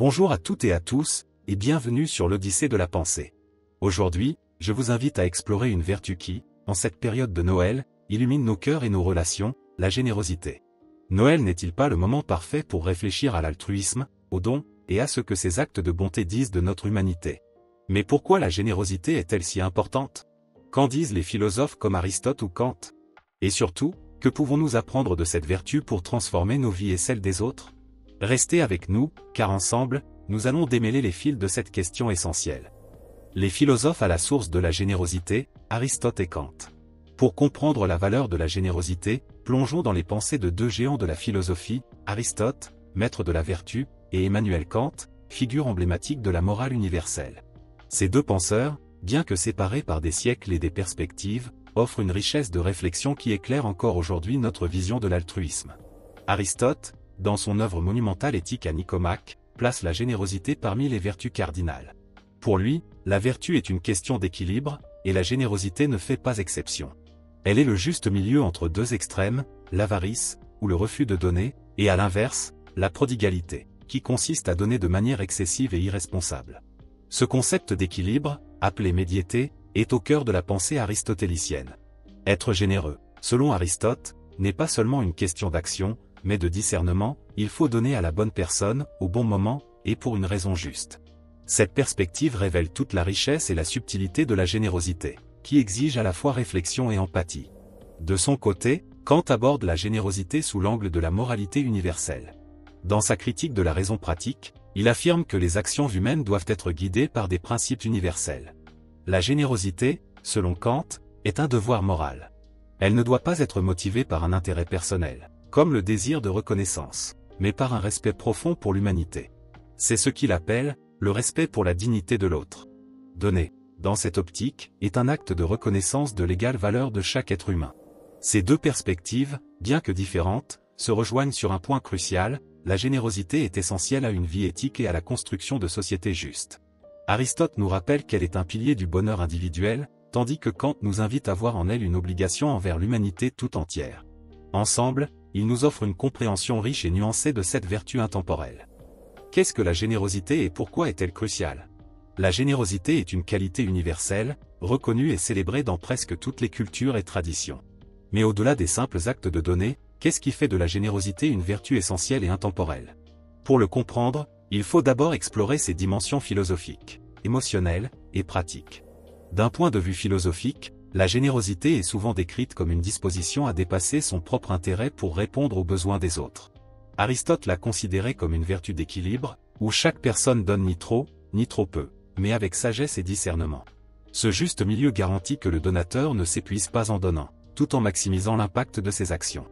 Bonjour à toutes et à tous, et bienvenue sur l'Odyssée de la pensée. Aujourd'hui, je vous invite à explorer une vertu qui, en cette période de Noël, illumine nos cœurs et nos relations, la générosité. Noël n'est-il pas le moment parfait pour réfléchir à l'altruisme, au don, et à ce que ces actes de bonté disent de notre humanité? Mais pourquoi la générosité est-elle si importante? Qu'en disent les philosophes comme Aristote ou Kant? Et surtout, que pouvons-nous apprendre de cette vertu pour transformer nos vies et celles des autres? Restez avec nous, car ensemble, nous allons démêler les fils de cette question essentielle. Les philosophes à la source de la générosité, Aristote et Kant. Pour comprendre la valeur de la générosité, plongeons dans les pensées de deux géants de la philosophie, Aristote, maître de la vertu, et Emmanuel Kant, figure emblématique de la morale universelle. Ces deux penseurs, bien que séparés par des siècles et des perspectives, offrent une richesse de réflexion qui éclaire encore aujourd'hui notre vision de l'altruisme. Aristote, dans son œuvre monumentale Éthique à Nicomaque, place la générosité parmi les vertus cardinales. Pour lui, la vertu est une question d'équilibre, et la générosité ne fait pas exception. Elle est le juste milieu entre deux extrêmes, l'avarice, ou le refus de donner, et à l'inverse, la prodigalité, qui consiste à donner de manière excessive et irresponsable. Ce concept d'équilibre, appelé médiété, est au cœur de la pensée aristotélicienne. Être généreux, selon Aristote, n'est pas seulement une question d'action, mais de discernement, il faut donner à la bonne personne, au bon moment, et pour une raison juste. Cette perspective révèle toute la richesse et la subtilité de la générosité, qui exige à la fois réflexion et empathie. De son côté, Kant aborde la générosité sous l'angle de la moralité universelle. Dans sa critique de la raison pratique, il affirme que les actions humaines doivent être guidées par des principes universels. La générosité, selon Kant, est un devoir moral. Elle ne doit pas être motivée par un intérêt personnel, comme le désir de reconnaissance, mais par un respect profond pour l'humanité. C'est ce qu'il appelle le respect pour la dignité de l'autre. Donner, dans cette optique, est un acte de reconnaissance de l'égale valeur de chaque être humain. Ces deux perspectives, bien que différentes, se rejoignent sur un point crucial: la générosité est essentielle à une vie éthique et à la construction de sociétés justes. Aristote nous rappelle qu'elle est un pilier du bonheur individuel, tandis que Kant nous invite à voir en elle une obligation envers l'humanité tout entière. Ensemble, il nous offre une compréhension riche et nuancée de cette vertu intemporelle. Qu'est-ce que la générosité et pourquoi est-elle cruciale? La générosité est une qualité universelle, reconnue et célébrée dans presque toutes les cultures et traditions. Mais au-delà des simples actes de donner, qu'est-ce qui fait de la générosité une vertu essentielle et intemporelle? Pour le comprendre, il faut d'abord explorer ses dimensions philosophiques, émotionnelles et pratiques. D'un point de vue philosophique, la générosité est souvent décrite comme une disposition à dépasser son propre intérêt pour répondre aux besoins des autres. Aristote l'a considérée comme une vertu d'équilibre, où chaque personne donne ni trop peu, mais avec sagesse et discernement. Ce juste milieu garantit que le donateur ne s'épuise pas en donnant, tout en maximisant l'impact de ses actions.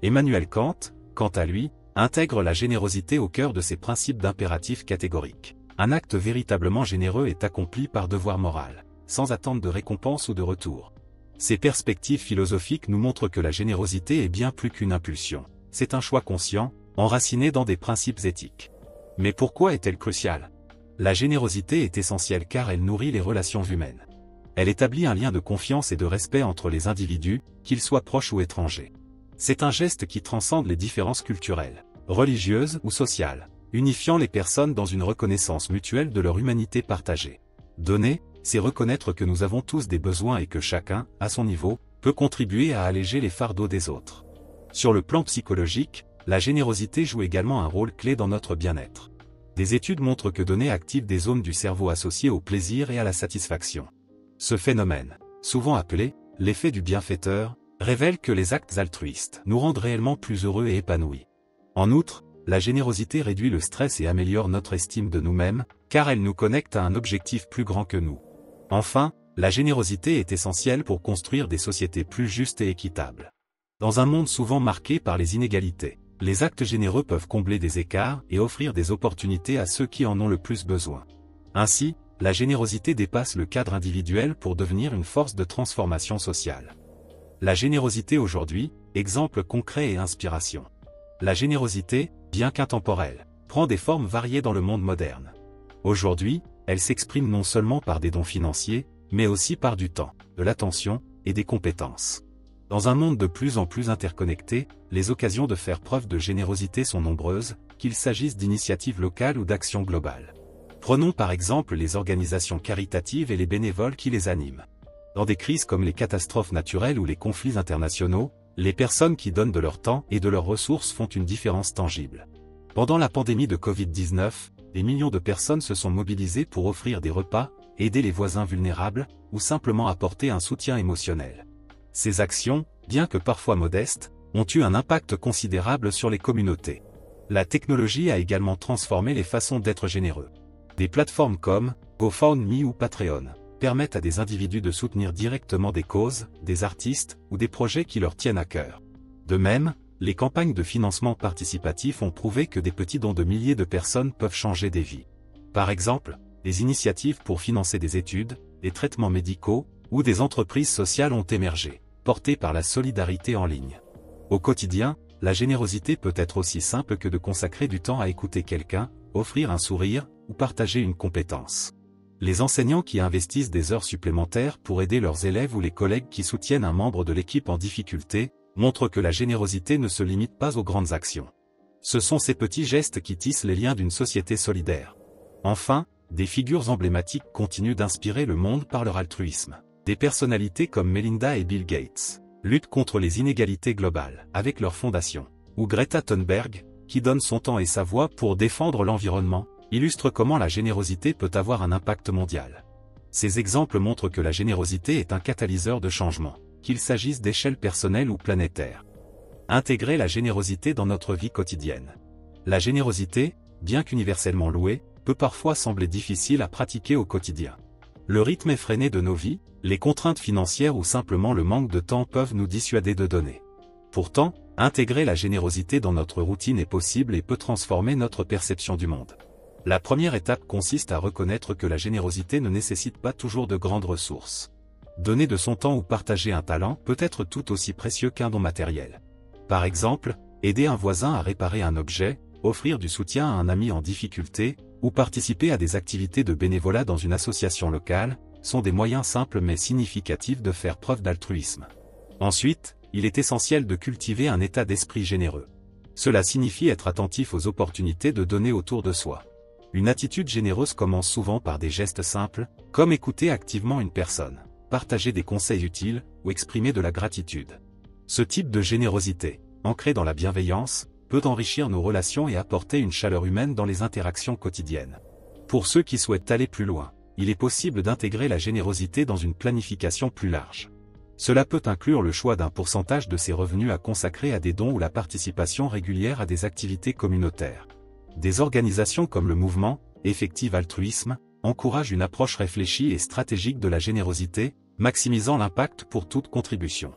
Emmanuel Kant, quant à lui, intègre la générosité au cœur de ses principes d'impératif catégorique. Un acte véritablement généreux est accompli par devoir moral, sans attente de récompense ou de retour. Ces perspectives philosophiques nous montrent que la générosité est bien plus qu'une impulsion. C'est un choix conscient, enraciné dans des principes éthiques. Mais pourquoi est-elle cruciale? La générosité est essentielle car elle nourrit les relations humaines. Elle établit un lien de confiance et de respect entre les individus, qu'ils soient proches ou étrangers. C'est un geste qui transcende les différences culturelles, religieuses ou sociales, unifiant les personnes dans une reconnaissance mutuelle de leur humanité partagée. Donner, c'est reconnaître que nous avons tous des besoins et que chacun, à son niveau, peut contribuer à alléger les fardeaux des autres. Sur le plan psychologique, la générosité joue également un rôle clé dans notre bien-être. Des études montrent que donner active des zones du cerveau associées au plaisir et à la satisfaction. Ce phénomène, souvent appelé l'effet du bienfaiteur, révèle que les actes altruistes nous rendent réellement plus heureux et épanouis. En outre, la générosité réduit le stress et améliore notre estime de nous-mêmes, car elle nous connecte à un objectif plus grand que nous. Enfin, la générosité est essentielle pour construire des sociétés plus justes et équitables. Dans un monde souvent marqué par les inégalités, les actes généreux peuvent combler des écarts et offrir des opportunités à ceux qui en ont le plus besoin. Ainsi, la générosité dépasse le cadre individuel pour devenir une force de transformation sociale. La générosité aujourd'hui, exemple concret et inspiration. La générosité, bien qu'intemporelle, prend des formes variées dans le monde moderne. Aujourd'hui, elle s'exprime non seulement par des dons financiers, mais aussi par du temps, de l'attention et des compétences. Dans un monde de plus en plus interconnecté, les occasions de faire preuve de générosité sont nombreuses, qu'il s'agisse d'initiatives locales ou d'actions globales. Prenons par exemple les organisations caritatives et les bénévoles qui les animent. Dans des crises comme les catastrophes naturelles ou les conflits internationaux, les personnes qui donnent de leur temps et de leurs ressources font une différence tangible. Pendant la pandémie de Covid-19, des millions de personnes se sont mobilisées pour offrir des repas, aider les voisins vulnérables, ou simplement apporter un soutien émotionnel. Ces actions, bien que parfois modestes, ont eu un impact considérable sur les communautés. La technologie a également transformé les façons d'être généreux. Des plateformes comme GoFundMe ou Patreon permettent à des individus de soutenir directement des causes, des artistes ou des projets qui leur tiennent à cœur. De même, les campagnes de financement participatif ont prouvé que des petits dons de milliers de personnes peuvent changer des vies. Par exemple, des initiatives pour financer des études, des traitements médicaux ou des entreprises sociales ont émergé, portées par la solidarité en ligne. Au quotidien, la générosité peut être aussi simple que de consacrer du temps à écouter quelqu'un, offrir un sourire ou partager une compétence. Les enseignants qui investissent des heures supplémentaires pour aider leurs élèves ou les collègues qui soutiennent un membre de l'équipe en difficulté, montrent que la générosité ne se limite pas aux grandes actions. Ce sont ces petits gestes qui tissent les liens d'une société solidaire. Enfin, des figures emblématiques continuent d'inspirer le monde par leur altruisme. Des personnalités comme Melinda et Bill Gates luttent contre les inégalités globales avec leur fondation, ou Greta Thunberg, qui donne son temps et sa voix pour défendre l'environnement, illustrent comment la générosité peut avoir un impact mondial. Ces exemples montrent que la générosité est un catalyseur de changement, qu'il s'agisse d'échelle personnelle ou planétaire. Intégrer la générosité dans notre vie quotidienne. La générosité, bien qu'universellement louée, peut parfois sembler difficile à pratiquer au quotidien. Le rythme effréné de nos vies, les contraintes financières ou simplement le manque de temps peuvent nous dissuader de donner. Pourtant, intégrer la générosité dans notre routine est possible et peut transformer notre perception du monde. La première étape consiste à reconnaître que la générosité ne nécessite pas toujours de grandes ressources. Donner de son temps ou partager un talent peut être tout aussi précieux qu'un don matériel. Par exemple, aider un voisin à réparer un objet, offrir du soutien à un ami en difficulté, ou participer à des activités de bénévolat dans une association locale, sont des moyens simples mais significatifs de faire preuve d'altruisme. Ensuite, il est essentiel de cultiver un état d'esprit généreux. Cela signifie être attentif aux opportunités de donner autour de soi. Une attitude généreuse commence souvent par des gestes simples, comme écouter activement une personne, partager des conseils utiles, ou exprimer de la gratitude. Ce type de générosité, ancré dans la bienveillance, peut enrichir nos relations et apporter une chaleur humaine dans les interactions quotidiennes. Pour ceux qui souhaitent aller plus loin, il est possible d'intégrer la générosité dans une planification plus large. Cela peut inclure le choix d'un pourcentage de ses revenus à consacrer à des dons ou la participation régulière à des activités communautaires. Des organisations comme le mouvement Effective Altruisme encouragent une approche réfléchie et stratégique de la générosité, maximisant l'impact pour toute contribution.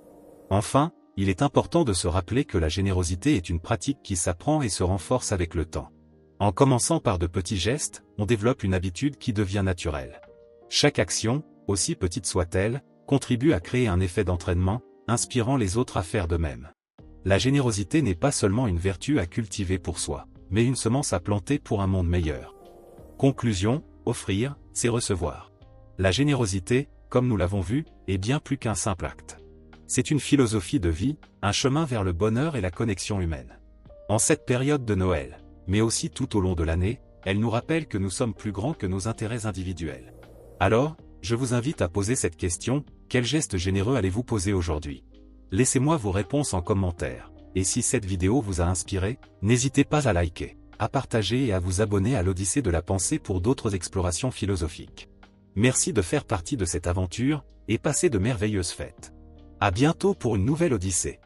Enfin, il est important de se rappeler que la générosité est une pratique qui s'apprend et se renforce avec le temps. En commençant par de petits gestes, on développe une habitude qui devient naturelle. Chaque action, aussi petite soit-elle, contribue à créer un effet d'entraînement, inspirant les autres à faire de même. La générosité n'est pas seulement une vertu à cultiver pour soi, mais une semence à planter pour un monde meilleur. Conclusion, offrir, c'est recevoir. La générosité, comme nous l'avons vu, est bien plus qu'un simple acte. C'est une philosophie de vie, un chemin vers le bonheur et la connexion humaine. En cette période de Noël, mais aussi tout au long de l'année, elle nous rappelle que nous sommes plus grands que nos intérêts individuels. Alors, je vous invite à poser cette question, quel geste généreux allez-vous poser aujourd'hui? Laissez-moi vos réponses en commentaire. Et si cette vidéo vous a inspiré, n'hésitez pas à liker, à partager et à vous abonner à l'Odyssée de la pensée pour d'autres explorations philosophiques. Merci de faire partie de cette aventure, et passez de merveilleuses fêtes. À bientôt pour une nouvelle Odyssée.